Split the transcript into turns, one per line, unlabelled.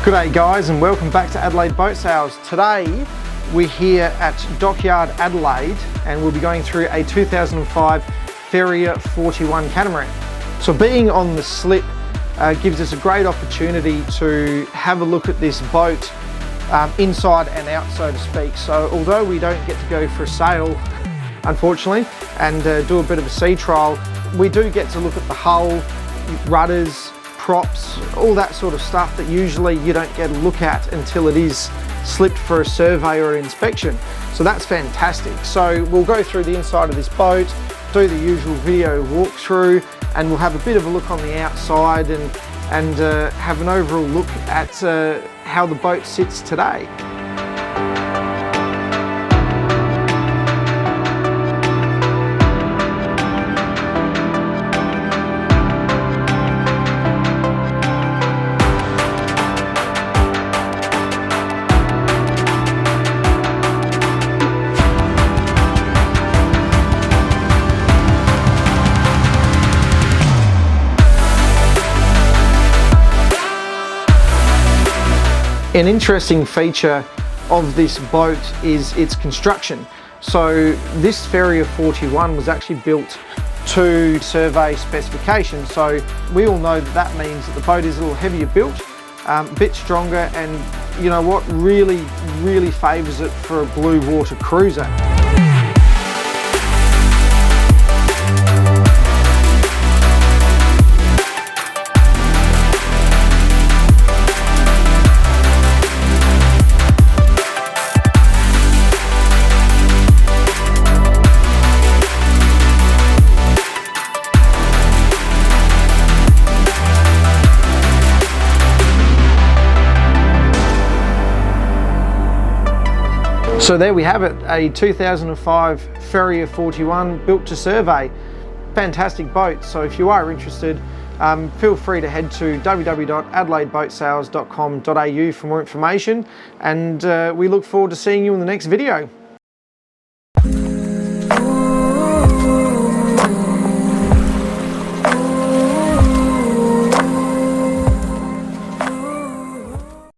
G'day guys, and welcome back to Adelaide Boat Sales. Today we're here at Dockyard Adelaide and we'll be going through a 2005 Farrier 41 catamaran. So being on the slip gives us a great opportunity to have a look at this boat inside and out, so to speak. So although we don't get to go for a sail, unfortunately, and do a bit of a sea trial, we do get to look at the hull, rudders, props, all that sort of stuff that usually you don't get a look at until it is slipped for a survey or an inspection. So that's fantastic. So we'll go through the inside of this boat, do the usual video walkthrough, and we'll have a bit of a look on the outside and have an overall look at how the boat sits today. An interesting feature of this boat is its construction. So this Farrier 41 was actually built to survey specifications. So we all know that that means that the boat is a little heavier built, a bit stronger, and you know what, really favours it for a blue water cruiser. So there we have it, a 2005 Farrier 41 built to survey. Fantastic boat. So if you are interested, feel free to head to www.adelaideboatsales.com.au for more information, and we look forward to seeing you in the next video.